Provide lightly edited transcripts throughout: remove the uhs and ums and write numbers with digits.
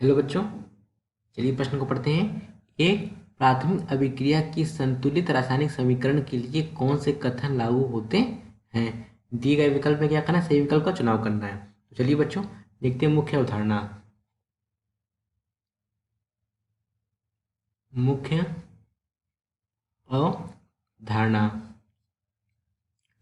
Hello बच्चों, चलिए प्रश्न को पढ़ते हैं। एक प्राथमिक अभिक्रिया की संतुलित रासायनिक समीकरण के लिए कौन से कथन लागू होते हैं? दिए गए विकल्प में क्या करना है? सही विकल्प का चुनाव करना है। तो चलिए बच्चों, देखते हैं मुख्य अवधारणा। मुख्य अवधारणा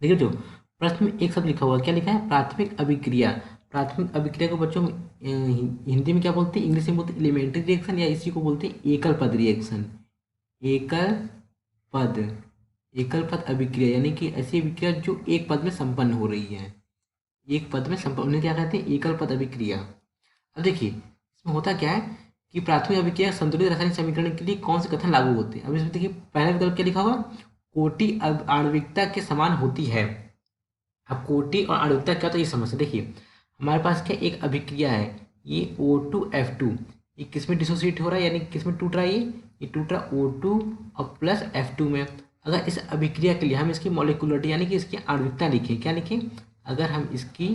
देखिए जो प्रश्न में एक शब्द लिखा हुआ है, क्या लिखा है? प्राथमिक अभिक्रिया। प्राथमिक अभिक्रिया को बच्चों हिंदी में क्या बोलते हैं, इंग्लिश में बोलते हैं एलिमेंट्री रिएक्शन, या इसी को बोलते हैं एकल पद रिएक्शन। एकल पद एकल पद अभिक्रिया यानी कि ऐसी अभिक्रिया जो एक पद में संपन्न हो रही है। एक पद में संपन्न उन्हें क्या कहते हैं? एकल पद अभिक्रिया। अब देखिए इसमें होता क्या है कि प्राथमिक अभिक्रिया संतुलित रासायनिक समीकरण के लिए कौन से कथन लागू होते हैं। अब इसमें देखिए पहला विकल्प क्या लिखा हुआ? कोटि आणविकता के समान होती है। अब कोटि और आणविकता क्या, तो ये समझते देखिए हमारे पास क्या एक अभिक्रिया है, ये O2F2, ये किस में डिसोसिएट हो रहा है, यानी किस में टूट रहा है? ये टूट रहा O2 और प्लस F2 में। अगर इस अभिक्रिया के लिए हम इसकी मॉलिक्यूलरिटी यानी कि इसकी आणविकता लिखें, क्या लिखें? अगर हम इसकी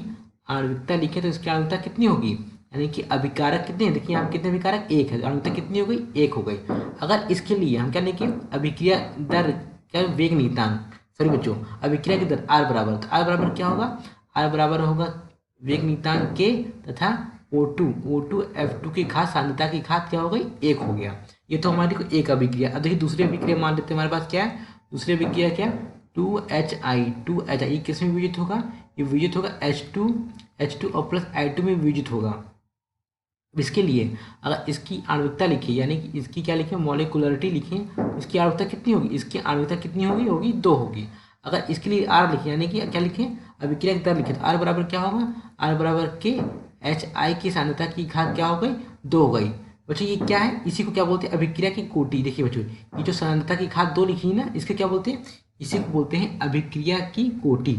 आणविकता लिखें तो इसकी आणविकता कितनी होगी, यानी कि अभिकारक कितने हैं? देखिए यहाँ कितने अभिकारक? एक है, आणविकता कितनी हो गई? एक हो गई। अगर इसके लिए हम क्या लिखें? अभिक्रिया दर, क्या वेग नियतांक, सॉरी बच्चों, अभिक्रिया की दर आर बराबर, तो आर बराबर क्या होगा? आर बराबर होगा वेग नियतांक के तथा O2F2 की घात सांद्रता की घात क्या हो गई? एक हो गया। ये तो हमारी को एक अभिक्रिया। अब देखिए दूसरी अभिक्रिया मान लेते हैं, हमारे पास क्या है? दूसरी अभिक्रिया क्या? 2HI ये किस में विभाजित होगा? ये विभाजित होगा H2 और प्लस I2 में विभाजित होगा। अब इसके लिए अगर इसकी आणविकता लिखी, यानी कि इसकी क्या लिखें? मॉलिक्यूलरिटी लिखें, इसकी आणविकता कितनी होगी? इसकी आणविकता कितनी होगी? होगी 2 होगी। अगर इसके लिए आर लिखें, यानी कि क्या लिखें? अभिक्रिया की दर लिखें, तो आर बराबर क्या होगा? आर बराबर के HI की सांद्रता की घात क्या हो गई? 2 हो गई। बच्चों ये क्या है? इसी को क्या बोलते हैं? अभिक्रिया की कोटि। देखिए बच्चों ये जो सांद्रता की घात 2 लिखी है ना, इसके क्या बोलते हैं? इसी को बोलते हैं अभिक्रिया की कोटि।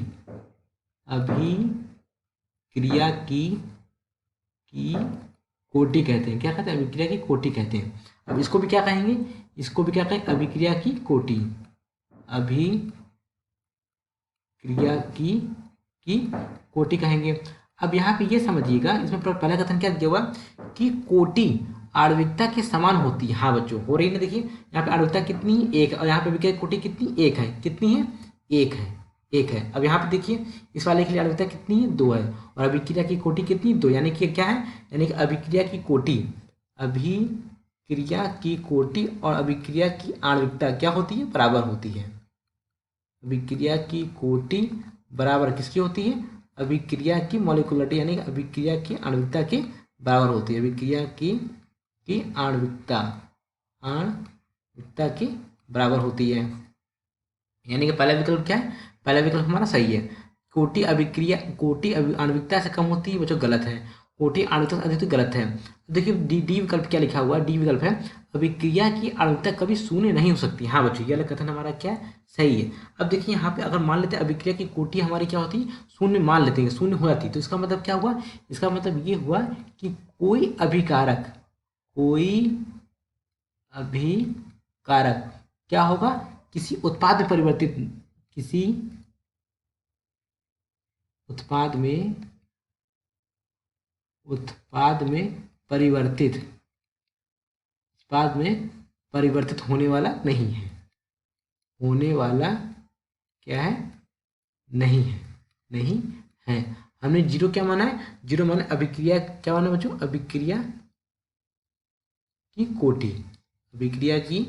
अभिक्रिया की कोटि कहते हैं। क्या कहते हैं? अभिक्रिया की कोटि कहते हैं। अब इसको भी क्या कहेंगे? इसको भी क्या कहेंगे? अभिक्रिया की कोटि। अभिक्रिया की कोटि कहेंगे। अब यहाँ पे ये समझिएगा, इसमें पहला कथन क्या दिया हुआ कि कोटि आणविकता के समान होती है। हाँ बच्चों हो रही है ना, देखिए यहाँ पे आणविकता कितनी है? एक, और यहाँ पे अभिक्रिया की कोटि कितनी? एक है। कितनी है? एक है। एक है। अब यहाँ पे देखिए इस वाले के लिए आणविकता कितनी है? 2 है, और अभिक्रिया की कोटि कितनी? 2, यानी कि क्या है? यानी कि अभिक्रिया की कोटि, अभिक्रिया की कोटि और अभिक्रिया की आणविकता क्या होती है? बराबर होती है। अभिक्रिया की कोटि बराबर किसकी होती है? अभिक्रिया की मॉलिक्यूलरिटी यानी कि अभिक्रिया की आणविकता के बराबर होती है। अभिक्रिया की आणविकता के बराबर होती है। यानी कि पहला विकल्प क्या है? पहला विकल्प हमारा सही है। कोटि आणविकता से कम होती है बच्चों, गलत है। कोटि आणविकता से अधिक तो गलत है। देखिए डी विकल्प क्या लिखा हुआ है? डी विकल्प है अभिक्रिया की आणविकता कभी शून्य नहीं हो सकती। हाँ बच्चों यह कथन हमारा क्या है? सही है। अब देखिए यहाँ पे अगर मान लेते हैं अभिक्रिया की कोटि हमारी क्या होती है? शून्य मान लेते हैं, शून्य हो जाती है, तो इसका मतलब क्या हुआ? इसका मतलब ये हुआ कि कोई अभिकारक क्या होगा? किसी उत्पाद में परिवर्तित, किसी उत्पाद में परिवर्तित होने वाला नहीं है। होने वाला क्या है? नहीं है। नहीं है। हमने जीरो क्या माना है? जीरो माना अभिक्रिया, क्या माना बच्चों? अभिक्रिया की कोटि। अभिक्रिया की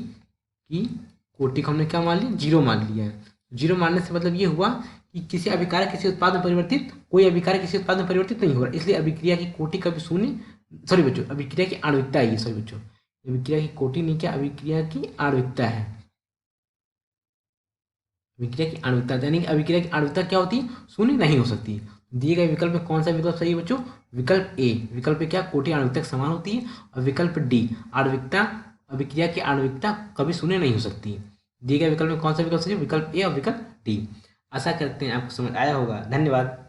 कोटि को हमने क्या मान लिया? जीरो मान लिया है। जीरो मानने से मतलब ये हुआ कि किसी अभिकारक किसी उत्पाद में परिवर्तित, कोई अभिकारक किसी उत्पाद में परिवर्तित नहीं हो रहा, इसलिए अभिक्रिया की कोटि कभी शून्य, सॉरी बच्चों अभिक्रिया की आणविकता है ये, सॉरी बच्चों अभिक्रिया की कोटि नहीं, क्या अभिक्रिया की आणविकता है। अभिक्रिया की आणविकता यानी कि अभिक्रिया की आणविकता क्या होती है? शून्य नहीं हो सकती। दिए गए विकल्प में कौन सा विकल्प सही है बच्चों? विकल्प ए। विकल्प क्या? कोटि आणविकता के समान होती है। और विकल्प डी आणविकता, अभिक्रिया की आणविकता कभी शून्य नहीं हो सकती। दिए गए विकल्प में कौन सा विकल्प सही है? विकल्प ए और विकल्प डी। आशा करते हैं आपको समझ आया होगा। धन्यवाद।